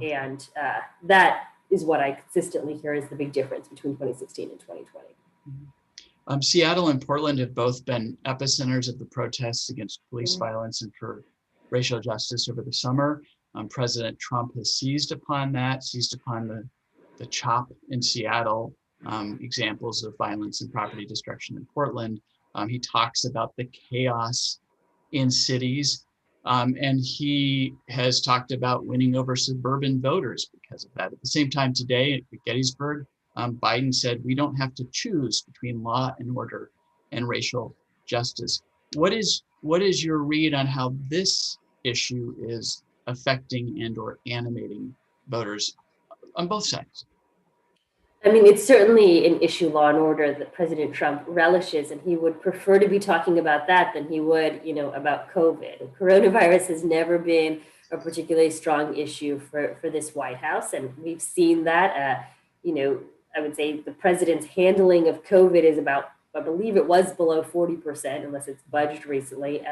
And that is what I consistently hear is the big difference between 2016 and 2020. Seattle and Portland have both been epicenters of the protests against police violence and for racial justice over the summer. President Trump has seized upon the CHOP in Seattle, examples of violence and property destruction in Portland. He talks about the chaos in cities, and he has talked about winning over suburban voters because of that. At the same time today at Gettysburg, Biden said we don't have to choose between law and order and racial justice. What is your read on how this issue is affecting and or animating voters on both sides? I mean, it's certainly an issue, law and order, that President Trump relishes, and he would prefer to be talking about that than he would, you know, about COVID. Coronavirus has never been a particularly strong issue for this White House, and we've seen that. You know, I would say the president's handling of COVID is about, I believe it was below 40%, unless it's budged recently.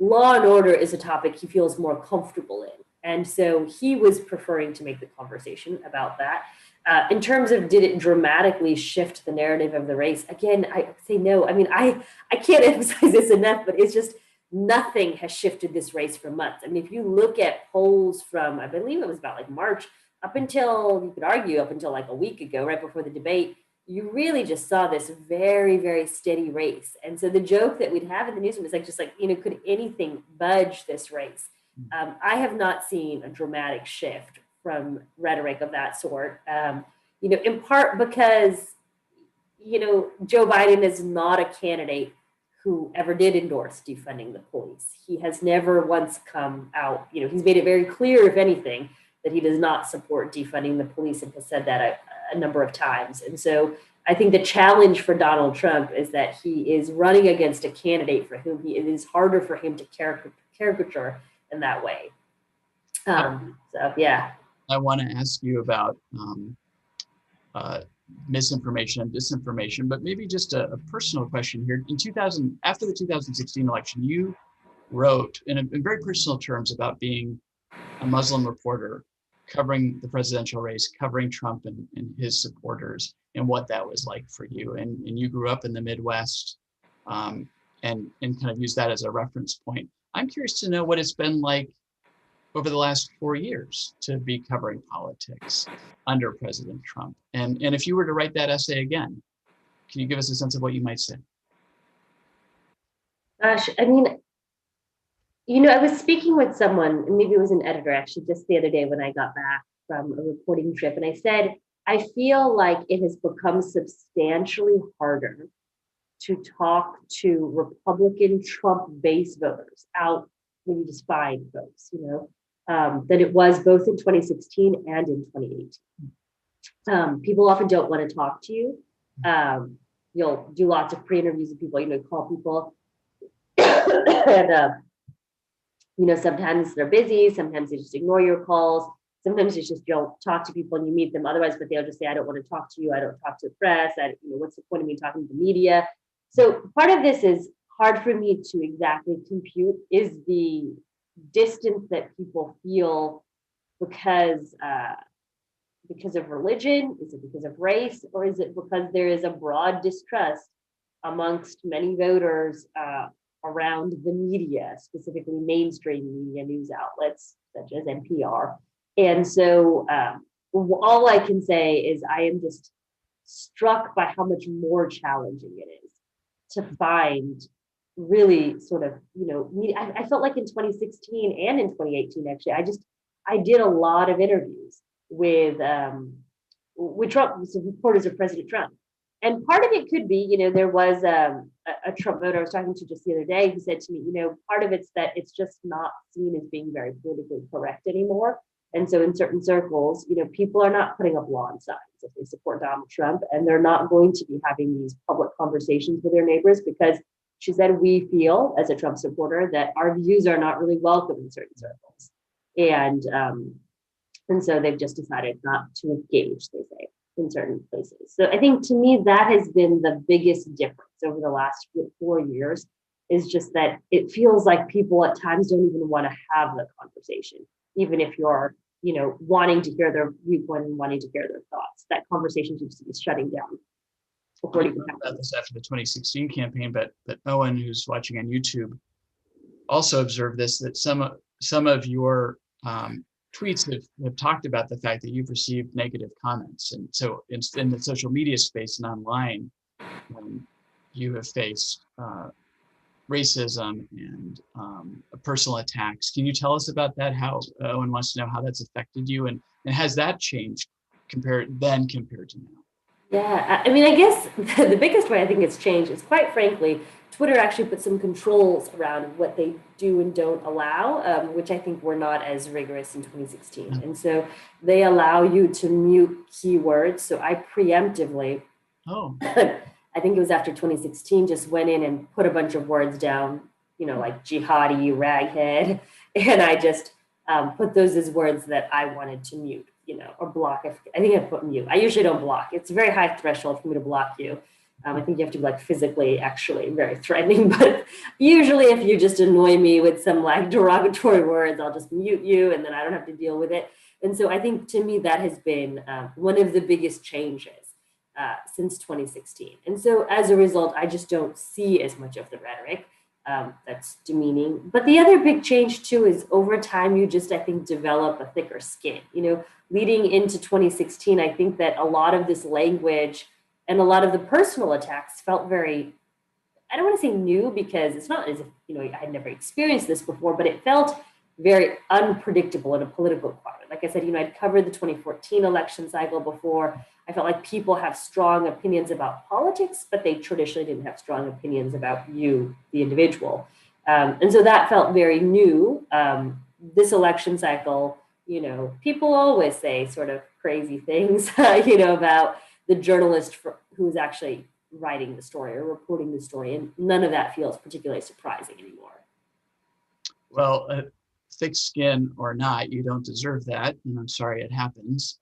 Law and order is a topic he feels more comfortable in, and so he was preferring to make the conversation about that. In terms of did it dramatically shift the narrative of the race? Again, I say no. I mean, I can't emphasize this enough, but it's just nothing has shifted this race for months. I mean, if you look at polls from, I believe it was about like March up until, you could argue up until like a week ago, right before the debate, you really just saw this very, very steady race. And so the joke that we'd have in the newsroom is like, just like, you know, could anything budge this race? I have not seen a dramatic shift from rhetoric of that sort, you know, in part because, you know, Joe Biden is not a candidate who ever did endorse defunding the police. He has never once come out, you know, he's made it very clear, if anything, that he does not support defunding the police and has said that a number of times. And so I think the challenge for Donald Trump is that he is running against a candidate for whom it is harder for him to caricature in that way. So, yeah. I want to ask you about misinformation and disinformation, but maybe just a personal question here. After the 2016 election, you wrote in very personal terms about being a Muslim reporter, covering the presidential race, covering Trump and his supporters, and what that was like for you. And you grew up in the Midwest, and kind of use that as a reference point. I'm curious to know what it's been like over the last 4 years to be covering politics under President Trump. And if you were to write that essay again, can you give us a sense of what you might say? Gosh, I mean, you know, I was speaking with someone, and maybe it was an editor actually just the other day when I got back from a reporting trip. And I said, I feel like it has become substantially harder to talk to Republican Trump base voters out when you just find folks, you know, than it was both in 2016 and in 2018. People often don't want to talk to you. You'll do lots of pre-interviews with people, you know, call people. And, you know, sometimes they're busy, sometimes they just ignore your calls. sometimes it's just you don't talk to people and you meet them otherwise, but they'll just say, I don't want to talk to you. I don't talk to the press. What's the point of me talking to the media? So part of this is hard for me to exactly compute is the distance that people feel because of religion? Is it because of race? Or is it because there is a broad distrust amongst many voters around the media, specifically mainstream media news outlets such as NPR? And so all I can say is I am just struck by how much more challenging it is to find really sort of, I felt like in 2016 and in 2018, actually, I did a lot of interviews with Trump, supporters of President Trump. And part of it could be, there was a Trump voter I was talking to just the other day who said to me, part of it's that it's just not seen as being very politically correct anymore. And so in certain circles, people are not putting up lawn signs if they support Donald Trump, and they're not going to be having these public conversations with their neighbors because she said, we feel as a Trump supporter that our views are not really welcome in certain circles. And so they've just decided not to engage, they say, in certain places. So I think to me, that has been the biggest difference over the last 4 years, is just that it feels like people at times don't even want to have the conversation, even if you're, wanting to hear their viewpoint and wanting to hear their thoughts. That conversation seems to be shutting down. I heard about this after the 2016 campaign, but Owen, who's watching on YouTube, also observed this, that some of your tweets have talked about the fact that you've received negative comments. And so in the social media space and online, you have faced racism and personal attacks. Can you tell us about that? How Owen wants to know how that's affected you, and has that changed compared to now? Yeah, I mean, I guess the biggest way I think it's changed is, quite frankly, Twitter actually put some controls around what they do and don't allow, which I think were not as rigorous in 2016. Mm-hmm. And so they allow you to mute keywords. So I preemptively, I think it was after 2016, just went in and put a bunch of words down, like jihadi, raghead, and I just put those as words that I wanted to mute. Or block. I think I put mute. I usually don't block. It's a very high threshold for me to block you. I think you have to be physically, actually very threatening. But usually if you just annoy me with some derogatory words, I'll just mute you and then I don't have to deal with it. And so I think to me that has been one of the biggest changes since 2016. And so as a result, I just don't see as much of the rhetoric that's demeaning. But the other big change too is over time, you just, I think, develop a thicker skin. Leading into 2016, I think that a lot of this language and a lot of the personal attacks felt very, I don't want to say new, because it's not as if, I had never experienced this before, but it felt very unpredictable in a political climate. Like I said, I'd covered the 2014 election cycle before. I felt like people have strong opinions about politics, but they traditionally didn't have strong opinions about you, the individual. And so that felt very new. This election cycle, people always say sort of crazy things, about the journalist who's actually writing the story or reporting the story. And none of that feels particularly surprising anymore. Well, thick skin or not, you don't deserve that. And I'm sorry it happens.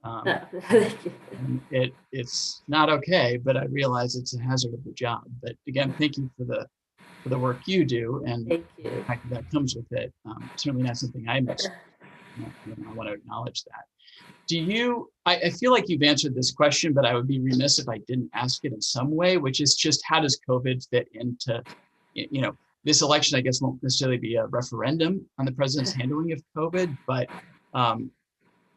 It's not okay, but I realize it's a hazard of the job. But again, thank you for the work you do and the fact that comes with it. Certainly not something I missed. I want to acknowledge that. I feel like you've answered this question, but I would be remiss if I didn't ask it in some way, which is just, how does COVID fit into, this election? I guess won't necessarily be a referendum on the president's handling of COVID, but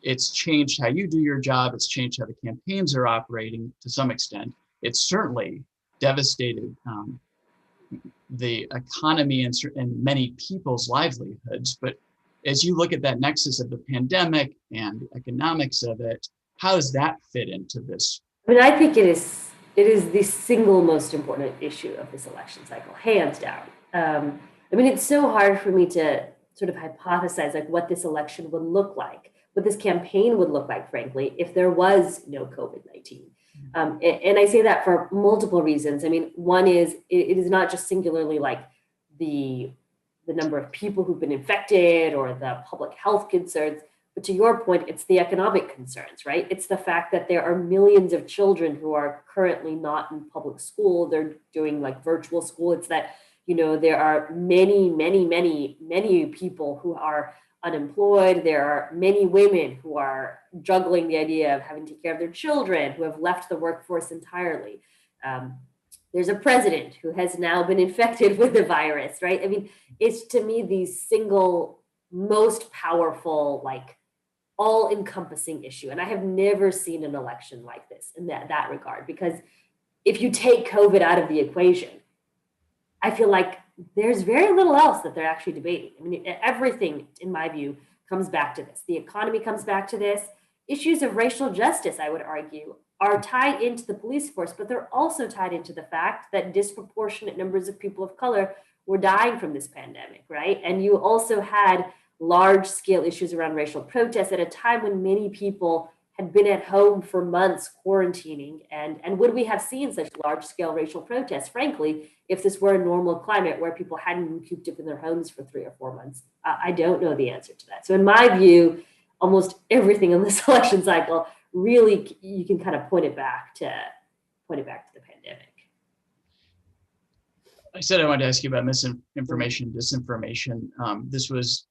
it's changed how you do your job. It's changed how the campaigns are operating to some extent. It's certainly devastated the economy and many people's livelihoods. But as you look at that nexus of the pandemic and the economics of it, how does that fit into this? I mean, I think it is the single most important issue of this election cycle, hands down. It's so hard for me to sort of hypothesize what this election would look like, what this campaign would look like, frankly, if there was no COVID-19. And I say that for multiple reasons. One is it is not just singularly the number of people who've been infected or the public health concerns, But to your point, it's the economic concerns, right? It's the fact that there are millions of children who are currently not in public school. They're doing like virtual school. It's that, there are many people who are unemployed. There are many women who are juggling the idea of having to take care of their children, who have left the workforce entirely. There's a president who has now been infected with the virus, right? I mean, it's to me the single most powerful, like all-encompassing issue. And I have never seen an election like this in that regard, because if you take COVID out of the equation, I feel like there's very little else that they're actually debating. I mean, everything, in my view, comes back to this. The economy comes back to this. Issues of racial justice, I would argue, are tied into the police force, but they're also tied into the fact that disproportionate numbers of people of color were dying from this pandemic, right? And you also had large-scale issues around racial protests at a time when many people had been at home for months quarantining. And would we have seen such large-scale racial protests, frankly, if this were a normal climate where people hadn't been cooped up in their homes for 3 or 4 months? I don't know the answer to that. So in my view, almost everything in this election cycle, really, you can kind of point it back to the pandemic. I said I wanted to ask you about misinformation, disinformation. This was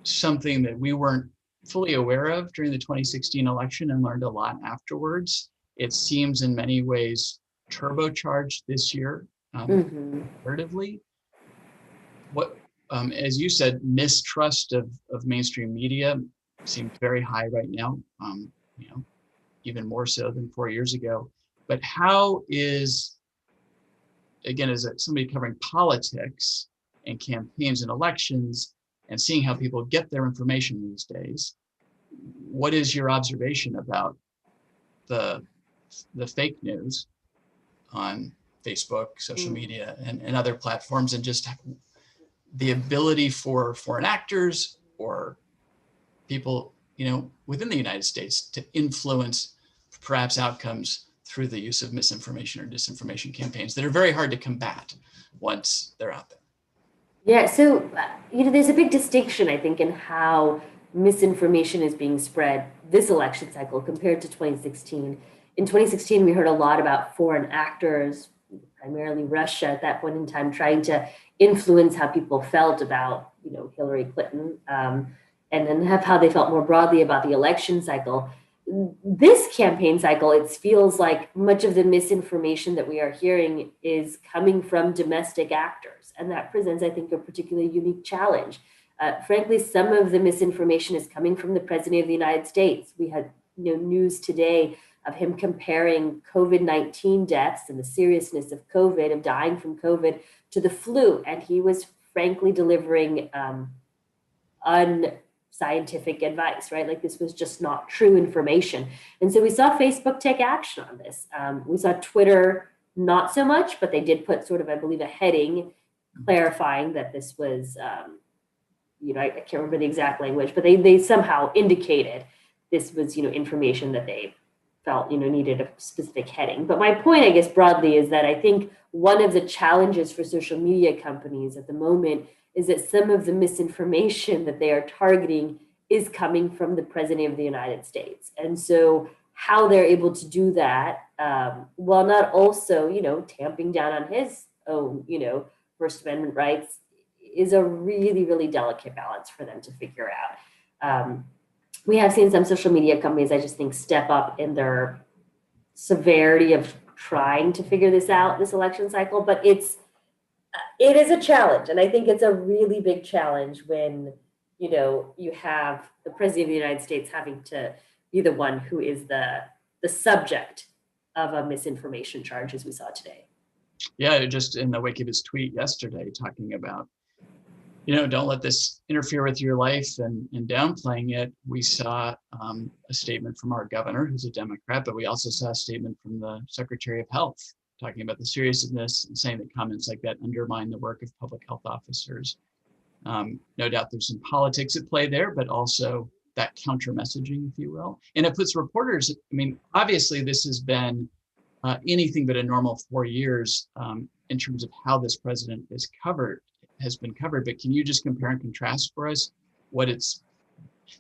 something that we weren't fully aware of during the 2016 election and learned a lot afterwards. It seems in many ways turbocharged this year, comparatively. What, as you said, mistrust of mainstream media seems very high right now, even more so than 4 years ago. But how is, again, as somebody covering politics and campaigns and elections and seeing how people get their information these days, what is your observation about the fake news on Facebook, social media, and other platforms, and just the ability for foreign actors or people, within the United States to influence perhaps outcomes through the use of misinformation or disinformation campaigns that are very hard to combat once they're out there? Yeah, so, there's a big distinction, I think, in how misinformation is being spread this election cycle compared to 2016. In 2016, we heard a lot about foreign actors, primarily Russia at that point in time, trying to influence how people felt about, Hillary Clinton, and then how they felt more broadly about the election cycle. This campaign cycle, it feels like much of the misinformation that we are hearing is coming from domestic actors. And that presents, I think, a particularly unique challenge. Frankly, some of the misinformation is coming from the President of the United States. We had news today of him comparing COVID-19 deaths and the seriousness of COVID, of dying from COVID, to the flu. And he was frankly delivering unscientific advice, right? Like, this was just not true information. And so we saw Facebook take action on this. We saw Twitter not so much, but they did put sort of, I believe, a heading clarifying that this was, I can't remember the exact language, but they somehow indicated this was, information that they felt, needed a specific heading. But my point, I guess, broadly is that I think one of the challenges for social media companies at the moment is that some of the misinformation that they are targeting is coming from the President of the United States. And so how they're able to do that, while not also, tamping down on his own, First Amendment rights, is a really, really delicate balance for them to figure out. We have seen some social media companies, I just think, step up in their severity of trying to figure this out this election cycle, but it is a challenge. And I think it's a really big challenge when, you have the President of the United States having to be the one who is the subject of a misinformation charge, as we saw today. Yeah, just in the wake of his tweet yesterday talking about, don't let this interfere with your life and downplaying it. We saw a statement from our governor, who's a Democrat, but we also saw a statement from the Secretary of Health talking about the seriousness and saying that comments like that undermine the work of public health officers. No doubt there's some politics at play there, but also that counter messaging, if you will. And it puts reporters, obviously this has been anything but a normal 4 years in terms of how this president has been covered. But can you just compare and contrast for us what it's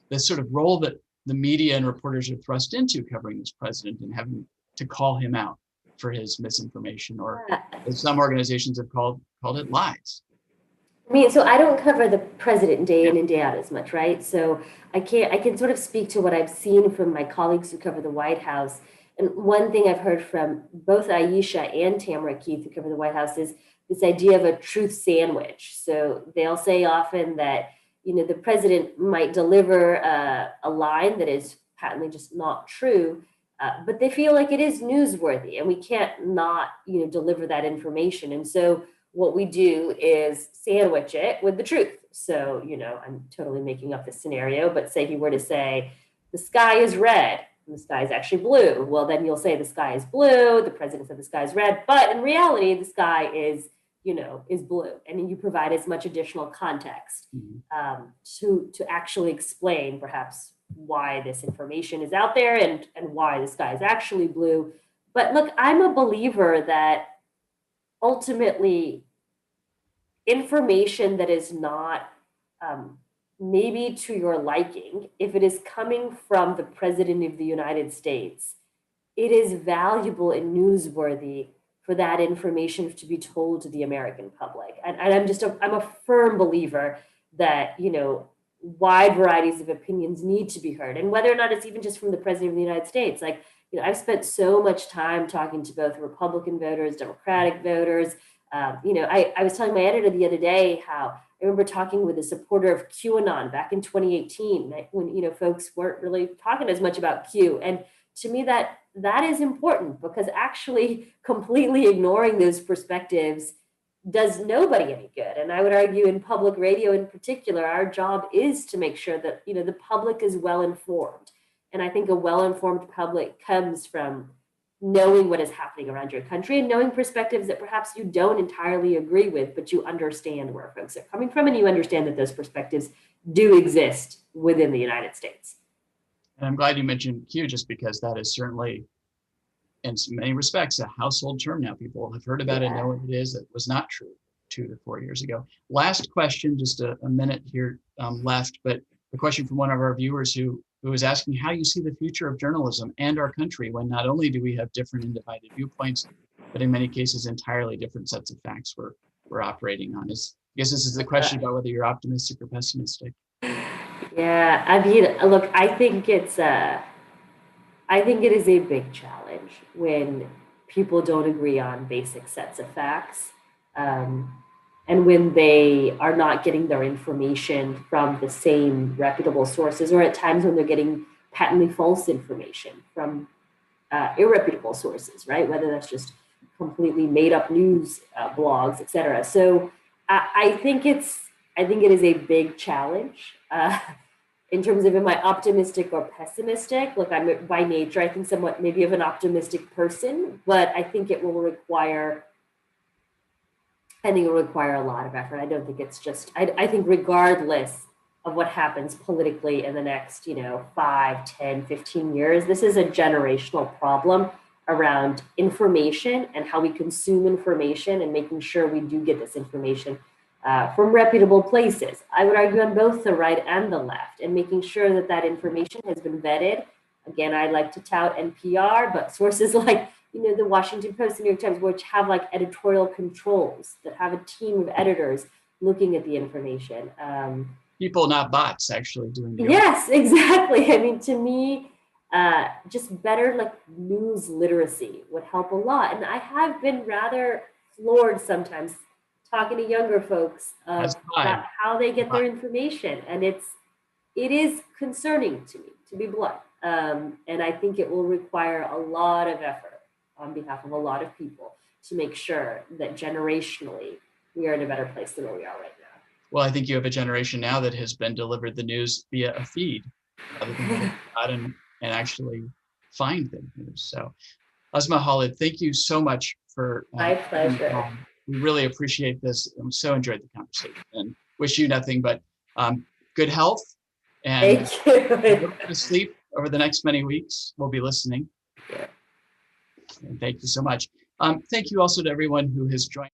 the sort of role that the media and reporters are thrust into covering this president and having to call him out for his misinformation, or as some organizations have called it, lies. I mean, so I don't cover the president day in and day out as much, right? So I can sort of speak to what I've seen from my colleagues who cover the White House. And one thing I've heard from both Aisha and Tamara Keith, who cover the White House, is this idea of a truth sandwich. So they'll say often that, the president might deliver a line that is patently just not true, but they feel like it is newsworthy, and we can't not, deliver that information. And so what we do is sandwich it with the truth. So, I'm totally making up this scenario, but say he were to say, the sky is red and the sky is actually blue. Well, then you'll say the sky is blue, the president said the sky is red, but in reality, the sky is blue. And you provide as much additional context to actually explain perhaps why this information is out there and why the sky is actually blue. But look, I'm a believer that ultimately information that is not maybe to your liking, if it is coming from the president of the United States, it is valuable and newsworthy for that information to be told to the American public. And I'm a firm believer that, wide varieties of opinions need to be heard. And whether or not it's even just from the president of the United States, I've spent so much time talking to both Republican voters, Democratic voters. I was telling my editor the other day how I remember talking with a supporter of QAnon back in 2018, when, folks weren't really talking as much about Q. And to me, that is important, because actually completely ignoring those perspectives does nobody any good. And I would argue in public radio in particular, our job is to make sure that, the public is well informed. And I think a well-informed public comes from knowing what is happening around your country and knowing perspectives that perhaps you don't entirely agree with, but you understand where folks are coming from, and you understand that those perspectives do exist within the United States. And I'm glad you mentioned Q, just because that is certainly, in many respects, a household term now. People have heard about it, know what it is. That was not true 2 to 4 years ago. Last question, just a minute here left, but a question from one of our viewers who was asking how you see the future of journalism and our country, when not only do we have different and divided viewpoints, but in many cases entirely different sets of facts we're operating on. I guess this is the question about whether you're optimistic or pessimistic. Yeah, I mean, look, I think it is a big challenge when people don't agree on basic sets of facts, and when they are not getting their information from the same reputable sources, or at times when they're getting patently false information from irreputable sources, right? Whether that's just completely made up news blogs, et cetera. So I think it is a big challenge. In terms of, am I optimistic or pessimistic? Look, I'm by nature, I think, somewhat maybe of an optimistic person, but I think it will require a lot of effort. I don't think it's just, I think regardless of what happens politically in the next, 5, 10, 15 years, this is a generational problem around information and how we consume information, and making sure we do get this information from reputable places. I would argue on both the right and the left, and making sure that information has been vetted. Again, I like to tout NPR, but sources like, the Washington Post, the New York Times, which have like editorial controls, that have a team of editors looking at the information. People, not bots, actually doing the Yes, exactly. I mean, to me, just better like news literacy would help a lot. And I have been rather floored sometimes talking to younger folks about how they get their information. And it is concerning to me, to be blunt. And I think it will require a lot of effort on behalf of a lot of people to make sure that generationally we are in a better place than where we are right now. Well, I think you have a generation now that has been delivered the news via a feed, rather than go out and actually find the news. So, Asma Khalid, thank you so much for my pleasure. We really appreciate this. I so enjoyed the conversation, and wish you nothing but good health and thank you. Sleep over the next many weeks. We'll be listening. Yeah. And thank you so much. Thank you also to everyone who has joined.